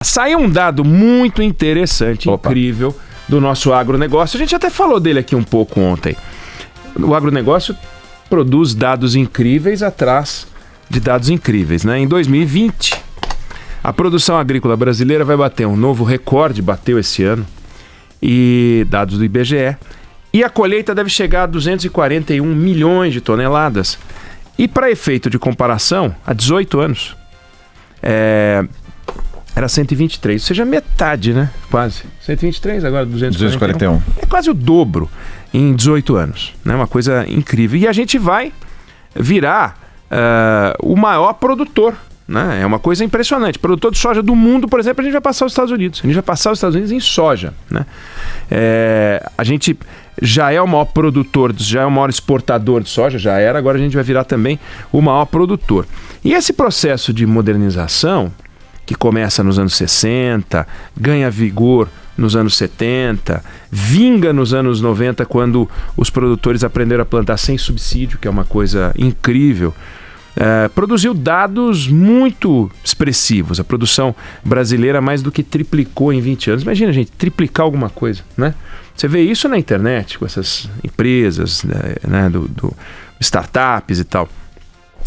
Saiu um dado muito interessante, incrível, do nosso agronegócio. A gente até falou dele aqui um pouco ontem. O agronegócio produz dados incríveis atrás de dados incríveis, né? Em 2020, a produção agrícola brasileira vai bater um novo recorde, bateu esse ano, e dados do IBGE. E a colheita deve chegar a 241 milhões de toneladas. E para efeito de comparação, há 18 anos, era 123, ou seja, metade, né? Quase. 123, agora 241. É quase o dobro em 18 anos, né? Uma coisa incrível. E a gente vai virar o maior produtor, né? É uma coisa impressionante. Produtor de soja do mundo, por exemplo, a gente vai passar os Estados Unidos. A gente vai passar os Estados Unidos em soja, né? A gente já é o maior produtor, já é o maior exportador de soja, já era, agora a gente vai virar também o maior produtor. E esse processo de modernização, que começa nos anos 60, ganha vigor nos anos 70, vinga nos anos 90, quando os produtores aprenderam a plantar sem subsídio, que é uma coisa incrível, produziu dados muito expressivos. A produção brasileira mais do que triplicou em 20 anos. Imagina, gente, triplicar alguma coisa, né? Você vê isso na internet, com essas empresas, né, do startups e tal.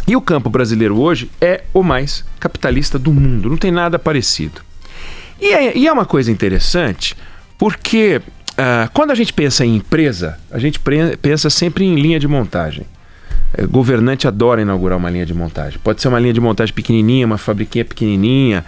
E o campo brasileiro hoje é o mais capitalista do mundo, não tem nada parecido. E é uma coisa interessante, porque quando a gente pensa em empresa, a gente pensa sempre em linha de montagem. Governante adora inaugurar uma linha de montagem. Pode ser uma linha de montagem pequenininha, uma fabriquinha pequenininha,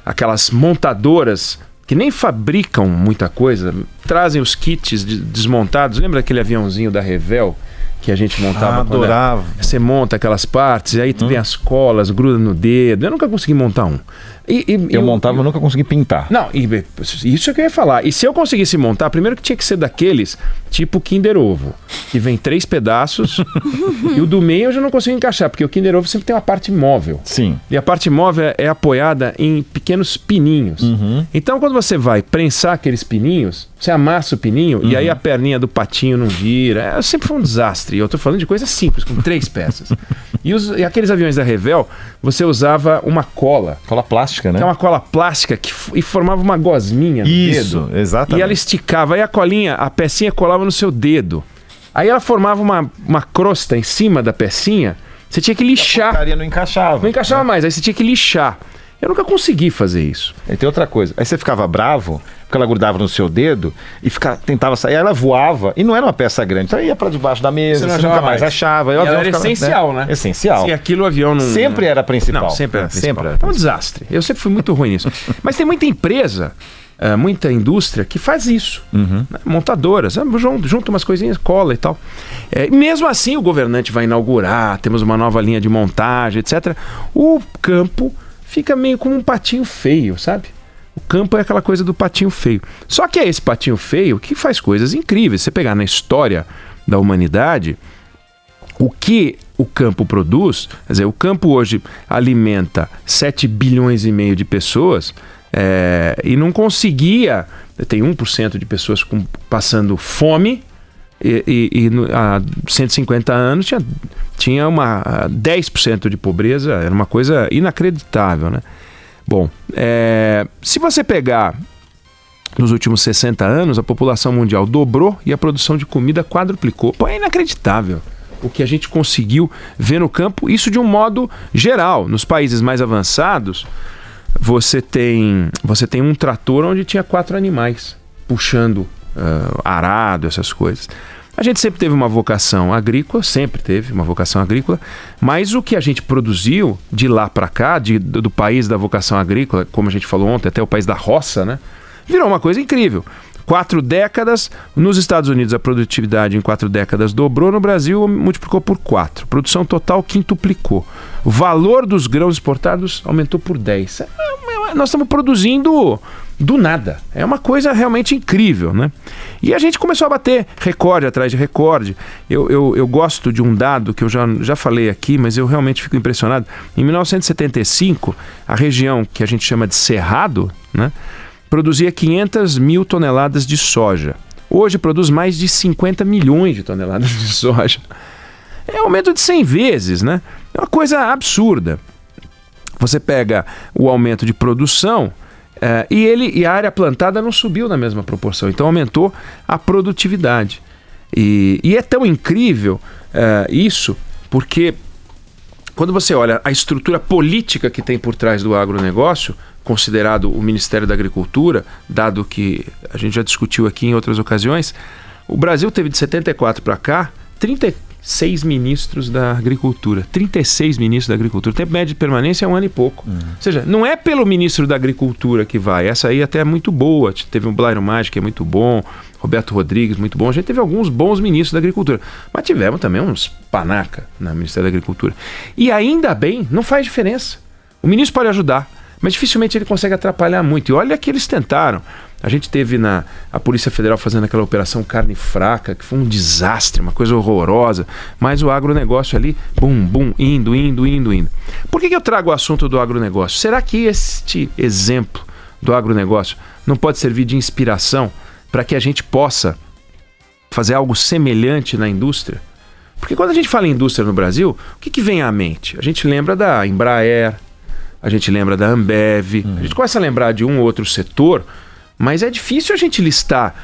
aquelas montadoras que nem fabricam muita coisa, trazem os kits desmontados. Lembra aquele aviãozinho da Revell que a gente montava? Adorava. Você monta aquelas partes e aí vem as colas, gruda no dedo. Eu nunca consegui montar um. Eu montava, mas nunca consegui pintar. Não, isso é que eu ia falar. E se eu conseguisse montar, primeiro que tinha que ser daqueles tipo Kinder Ovo, que vem 3 pedaços e o do meio eu já não consigo encaixar, porque o Kinder Ovo sempre tem uma parte móvel. Sim. E a parte móvel é apoiada em pequenos pininhos. Então quando você vai prensar aqueles pininhos, você amassa o pininho e aí a perninha do patinho não gira. Sempre foi um desastre. Eu tô falando de coisa simples, com 3 peças. E aqueles aviões da Revell, você usava uma cola. Cola plástica, né? Que é uma cola plástica e formava uma gosminha no dedo. Isso, exatamente. E ela esticava. Aí a colinha, a pecinha colava no seu dedo. Aí ela formava uma crosta em cima da pecinha. Você tinha que lixar. A porcaria não encaixava. Não encaixava mais. Aí você tinha que lixar. Eu nunca consegui fazer isso. E tem outra coisa. Aí você ficava bravo, porque ela grudava no seu dedo e tentava sair. Aí ela voava e não era uma peça grande. Então ia pra debaixo da mesa, você nunca mais achava. E ela era essencial, né? Essencial. Se aquilo o avião não... Sempre era principal. Não, sempre era principal. É um desastre. Eu sempre fui muito ruim nisso. Mas tem muita empresa, muita indústria que faz isso. Né? Montadoras. Junta umas coisinhas, cola e tal. Mesmo assim o governante vai inaugurar, temos uma nova linha de montagem, etc. O campo fica meio como um patinho feio, sabe? O campo é aquela coisa do patinho feio. Só que é esse patinho feio que faz coisas incríveis. Se você pegar na história da humanidade, o que o campo produz, quer dizer, o campo hoje alimenta 7 bilhões e meio de pessoas e não conseguia... Tem 1% de pessoas passando fome e há 150 anos tinha 10% de pobreza. Era uma coisa inacreditável, né? Bom, se você pegar nos últimos 60 anos, a população mundial dobrou e a produção de comida quadruplicou. Pô, é inacreditável o que a gente conseguiu ver no campo, isso de um modo geral. Nos países mais avançados, você tem um trator onde tinha 4 animais puxando arado, essas coisas. A gente sempre teve uma vocação agrícola, mas o que a gente produziu de lá para cá, do país da vocação agrícola, como a gente falou ontem, até o país da roça, né? Virou uma coisa incrível. 4 décadas, nos Estados Unidos a produtividade em 4 décadas dobrou, no Brasil multiplicou por 4. Produção total quintuplicou. O valor dos grãos exportados aumentou por 10. Nós estamos produzindo do nada. É uma coisa realmente incrível, né? E a gente começou a bater recorde atrás de recorde. Eu gosto de um dado que eu já falei aqui, mas eu realmente fico impressionado. Em 1975, a região que a gente chama de Cerrado, né, produzia 500 mil toneladas de soja. Hoje produz mais de 50 milhões de toneladas de soja. É um aumento de 100 vezes, né? É uma coisa absurda. Você pega o aumento de produção e a área plantada não subiu na mesma proporção. Então aumentou a produtividade. E é tão incrível isso, porque quando você olha a estrutura política que tem por trás do agronegócio, considerado o Ministério da Agricultura, dado que a gente já discutiu aqui em outras ocasiões, o Brasil teve de 74 para cá 36 ministros da Agricultura. 36 ministros da Agricultura. O tempo médio de permanência é 1 ano e pouco. Ou seja, não é pelo ministro da Agricultura que vai. Essa aí até é muito boa. Teve o Blairo Maggi, que é muito bom. Roberto Rodrigues, muito bom. A gente teve alguns bons ministros da Agricultura. Mas tivemos também uns panaca no Ministério da Agricultura. E ainda bem, não faz diferença. O ministro pode ajudar, mas dificilmente ele consegue atrapalhar muito. E olha que eles tentaram. A gente teve a Polícia Federal fazendo aquela operação carne fraca, que foi um desastre, uma coisa horrorosa. Mas o agronegócio ali, indo. Por que eu trago o assunto do agronegócio? Será que este exemplo do agronegócio não pode servir de inspiração para que a gente possa fazer algo semelhante na indústria? Porque quando a gente fala em indústria no Brasil, o que vem à mente? A gente lembra da Embraer, a gente lembra da Ambev, a gente começa a lembrar de um ou outro setor, mas é difícil a gente listar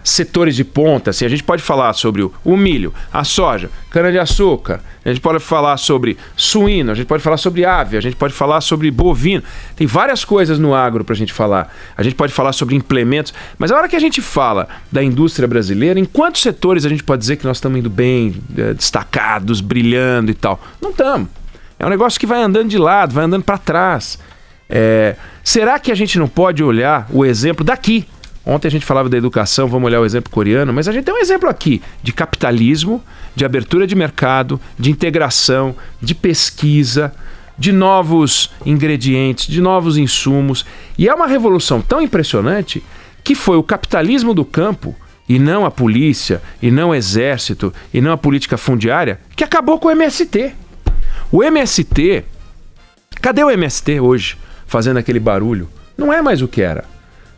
setores de ponta. Assim, a gente pode falar sobre o milho, a soja, cana-de-açúcar, a gente pode falar sobre suíno, a gente pode falar sobre ave, a gente pode falar sobre bovino. Tem várias coisas no agro para a gente falar. A gente pode falar sobre implementos, mas a hora que a gente fala da indústria brasileira, em quantos setores a gente pode dizer que nós estamos indo bem, destacados, brilhando e tal? Não estamos. É um negócio que vai andando de lado, vai andando para trás. Será que a gente não pode olhar o exemplo daqui? Ontem a gente falava da educação, vamos olhar o exemplo coreano, mas a gente tem um exemplo aqui de capitalismo, de abertura de mercado, de integração, de pesquisa, de novos ingredientes, de novos insumos. E é uma revolução tão impressionante que foi o capitalismo do campo, e não a polícia, e não o exército, e não a política fundiária, que acabou com o MST. O MST, cadê o MST hoje fazendo aquele barulho? Não é mais o que era.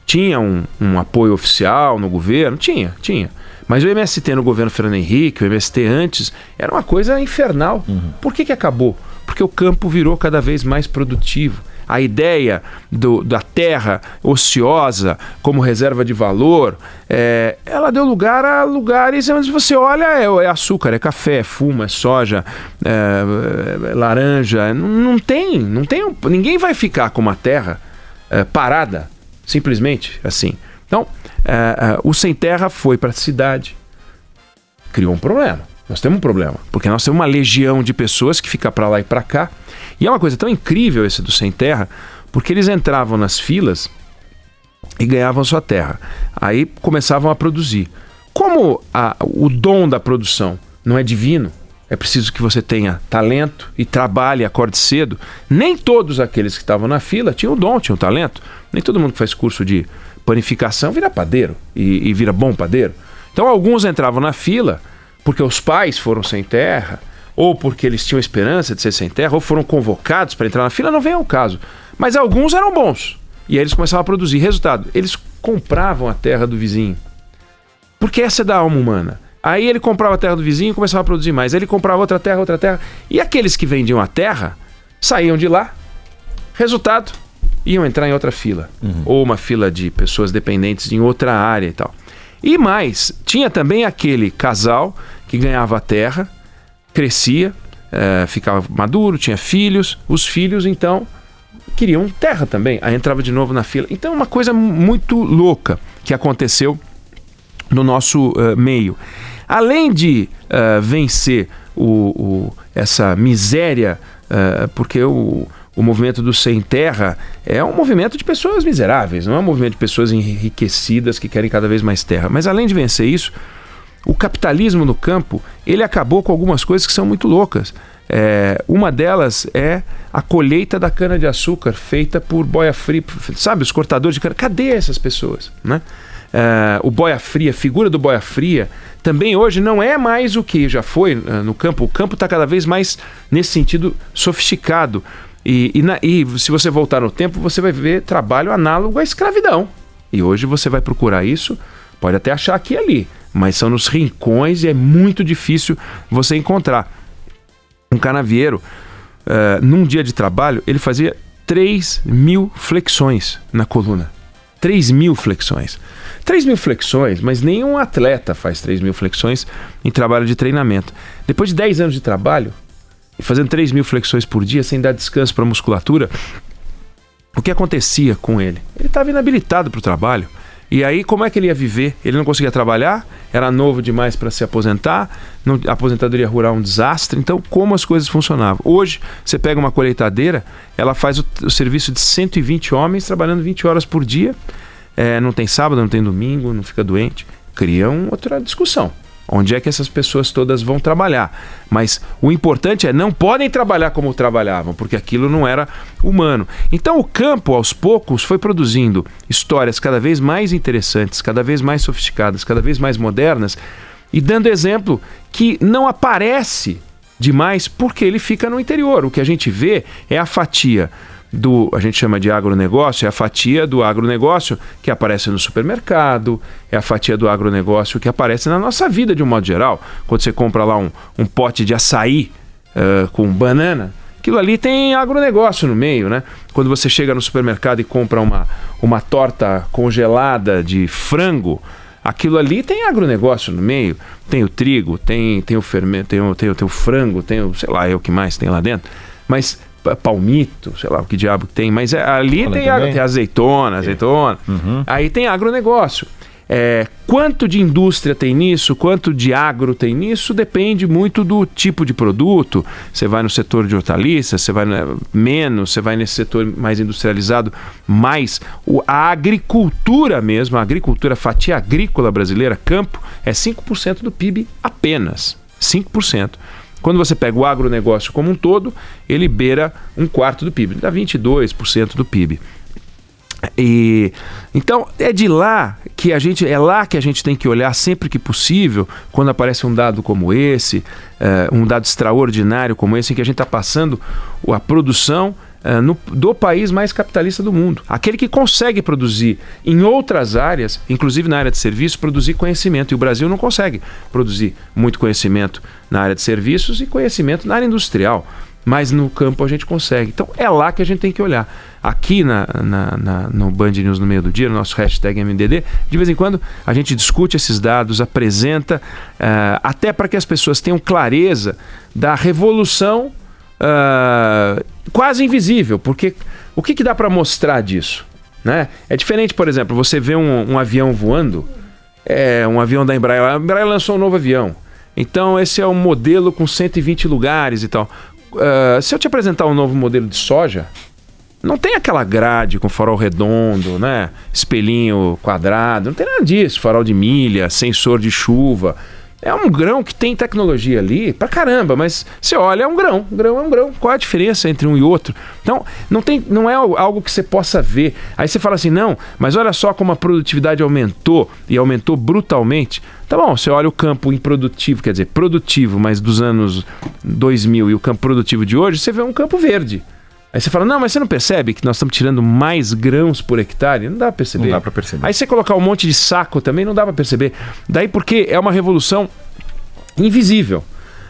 Tinha um apoio oficial no governo? Tinha. Mas o MST no governo Fernando Henrique, o MST antes, era uma coisa infernal. Por que acabou? Porque o campo virou cada vez mais produtivo. A ideia da terra ociosa como reserva de valor, ela deu lugar a lugares onde você olha, é açúcar, é café, é fumo, é soja, é laranja. Não tem, ninguém vai ficar com uma terra parada, simplesmente assim. Então, o sem terra foi para a cidade, criou um problema. Nós temos um problema, porque nós temos uma legião de pessoas que fica para lá e para cá. E é uma coisa tão incrível esse do sem terra, porque eles entravam nas filas e ganhavam sua terra. Aí começavam a produzir. Como o dom da produção não é divino, é preciso que você tenha talento e trabalhe, acorde cedo. Nem todos aqueles que estavam na fila tinham dom, tinham talento. Nem todo mundo que faz curso de panificação vira padeiro e vira bom padeiro. Então alguns entravam na fila porque os pais foram sem terra, ou porque eles tinham esperança de ser sem terra, ou foram convocados para entrar na fila, não vem ao caso. Mas alguns eram bons. E aí eles começavam a produzir. Resultado, eles compravam a terra do vizinho. Porque essa é da alma humana. Aí ele comprava a terra do vizinho e começava a produzir mais. Aí ele comprava outra terra. E aqueles que vendiam a terra saíam de lá. Resultado, iam entrar em outra fila. Ou uma fila de pessoas dependentes em outra área e tal. E mais, tinha também aquele casal que ganhava a terra, crescia, ficava maduro, tinha filhos. Os filhos, então, queriam terra também. Aí entrava de novo na fila. Então, uma coisa muito louca que aconteceu no nosso meio. Além de vencer essa miséria, porque o movimento do sem terra é um movimento de pessoas miseráveis, não é um movimento de pessoas enriquecidas que querem cada vez mais terra. Mas além de vencer isso, o capitalismo no campo, ele acabou com algumas coisas que são muito loucas. Uma delas é a colheita da cana-de-açúcar feita por boia fria, sabe, os cortadores de cana. Cadê essas pessoas, né? O boia fria, a figura do boia fria, também hoje não é mais o que já foi no campo. O campo está cada vez mais, nesse sentido, sofisticado. E se você voltar no tempo, você vai ver trabalho análogo à escravidão. E hoje você vai procurar isso, pode até achar aqui e ali, mas são nos rincões e é muito difícil você encontrar. Um canavieiro num dia de trabalho, ele fazia 3.000 flexões na coluna. 3.000 flexões. 3.000 flexões, mas nenhum atleta faz 3.000 flexões em trabalho de treinamento. Depois de 10 anos de trabalho, fazendo 3.000 flexões por dia, sem dar descanso para a musculatura, o que acontecia com ele? Ele estava inabilitado para o trabalho. E aí, como é que ele ia viver? Ele não conseguia trabalhar, era novo demais para se aposentar, a aposentadoria rural é um desastre. Então, como as coisas funcionavam? Hoje, você pega uma colheitadeira, ela faz o serviço de 120 homens trabalhando 20 horas por dia, não tem sábado, não tem domingo, não fica doente. Cria outra discussão. Onde é que essas pessoas todas vão trabalhar? Mas o importante é, não podem trabalhar como trabalhavam, porque aquilo não era humano. Então o campo, aos poucos, foi produzindo histórias cada vez mais interessantes, cada vez mais sofisticadas, cada vez mais modernas, e dando exemplo que não aparece demais porque ele fica no interior. O que a gente vê é a fatia a gente chama de agronegócio, é a fatia do agronegócio que aparece no supermercado, é a fatia do agronegócio que aparece na nossa vida de um modo geral. Quando você compra lá um pote de açaí com banana, aquilo ali tem agronegócio no meio, né? Quando você chega no supermercado e compra uma torta congelada de frango, aquilo ali tem agronegócio no meio. Tem o trigo, tem o fermento, tem o frango, tem o, sei lá, o que mais tem lá dentro. Mas palmito, sei lá o que diabo tem, mas ali tem azeitona. Uhum. Aí tem agronegócio. Quanto de indústria tem nisso, quanto de agro tem nisso, depende muito do tipo de produto. Você vai no setor de hortaliças, você vai menos, você vai nesse setor mais industrializado, mais a agricultura mesmo, a fatia agrícola brasileira, campo, é 5% do PIB apenas, 5%. Quando você pega o agronegócio como um todo, ele beira 1/4 do PIB, dá 22% do PIB. Então é lá que a gente tem que olhar sempre que possível, quando aparece um dado como esse, um dado extraordinário como esse, em que a gente está passando a produção do país mais capitalista do mundo. Aquele que consegue produzir em outras áreas, inclusive na área de serviços, produzir conhecimento. E o Brasil não consegue produzir muito conhecimento na área de serviços e conhecimento na área industrial. Mas no campo a gente consegue. Então é lá que a gente tem que olhar. Aqui no Band News no meio do dia, no nosso hashtag MDD, de vez em quando a gente discute esses dados, apresenta, até para que as pessoas tenham clareza da revolução quase invisível, porque o que dá para mostrar disso? Né? É diferente, por exemplo, você vê um avião voando, um avião da Embraer, a Embraer lançou um novo avião, então esse é um modelo com 120 lugares e tal. Se eu te apresentar um novo modelo de soja, não tem aquela grade com farol redondo, né? Espelhinho quadrado, não tem nada disso, farol de milha, sensor de chuva. É um grão que tem tecnologia ali pra caramba, mas você olha, é um grão. Grão é um grão. Qual é a diferença entre um e outro? Então, não é algo que você possa ver. Aí você fala assim, não, mas olha só como a produtividade aumentou, e aumentou brutalmente. Tá bom, você olha o campo improdutivo, quer dizer, produtivo, mas dos anos 2000 e o campo produtivo de hoje, você vê um campo verde. Aí você fala, não, mas você não percebe que nós estamos tirando mais grãos por hectare? Não dá para perceber. Não dá para perceber. Aí você colocar um monte de saco também, não dá para perceber. Daí porque é uma revolução invisível.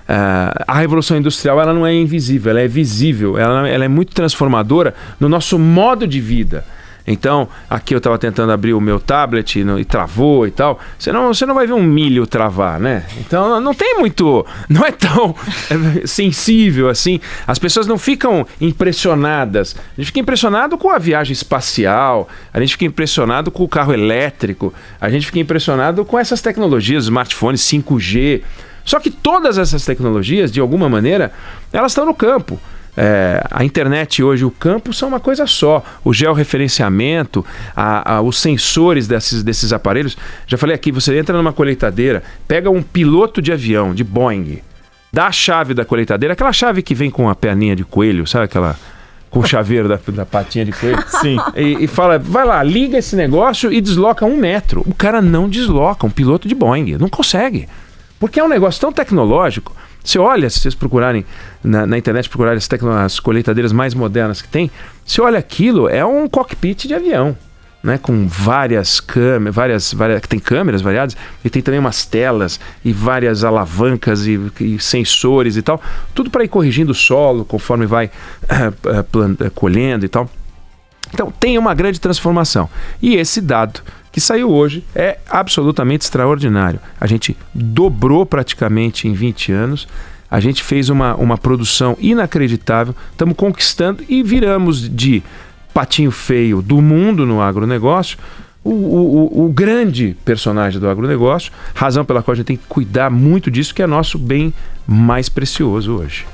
A revolução industrial, ela não é invisível, ela é visível. Ela é muito transformadora no nosso modo de vida. Então, aqui eu estava tentando abrir o meu tablet e travou e tal. Você não vai ver um milho travar, né? Então, não tem muito... Não é tão sensível assim. As pessoas não ficam impressionadas. A gente fica impressionado com a viagem espacial, a gente fica impressionado com o carro elétrico, a gente fica impressionado com essas tecnologias, smartphones, 5G. Só que todas essas tecnologias, de alguma maneira, elas estão no campo. A internet hoje, o campo são uma coisa só. O georreferenciamento, os sensores desses aparelhos. Já falei aqui, você entra numa colheitadeira, pega um piloto de avião, de Boeing, dá a chave da colheitadeira, aquela chave que vem com a perninha de coelho, sabe aquela... com o chaveiro da patinha de coelho. Sim. E fala, vai lá, liga esse negócio e desloca 1 metro. O cara não desloca, um piloto de Boeing, não consegue. Porque é um negócio tão tecnológico. Você olha, se vocês procurarem na internet, procurarem as colheitadeiras mais modernas que tem, você olha aquilo, é um cockpit de avião. né, com várias câmeras, que tem câmeras variadas, e tem também umas telas e várias alavancas e sensores e tal, tudo para ir corrigindo o solo conforme vai colhendo e tal. Então tem uma grande transformação. E esse dado que saiu hoje é absolutamente extraordinário. A gente dobrou praticamente em 20 anos, a gente fez uma produção inacreditável, estamos conquistando e viramos de patinho feio do mundo no agronegócio, o grande personagem do agronegócio, razão pela qual a gente tem que cuidar muito disso, que é nosso bem mais precioso hoje.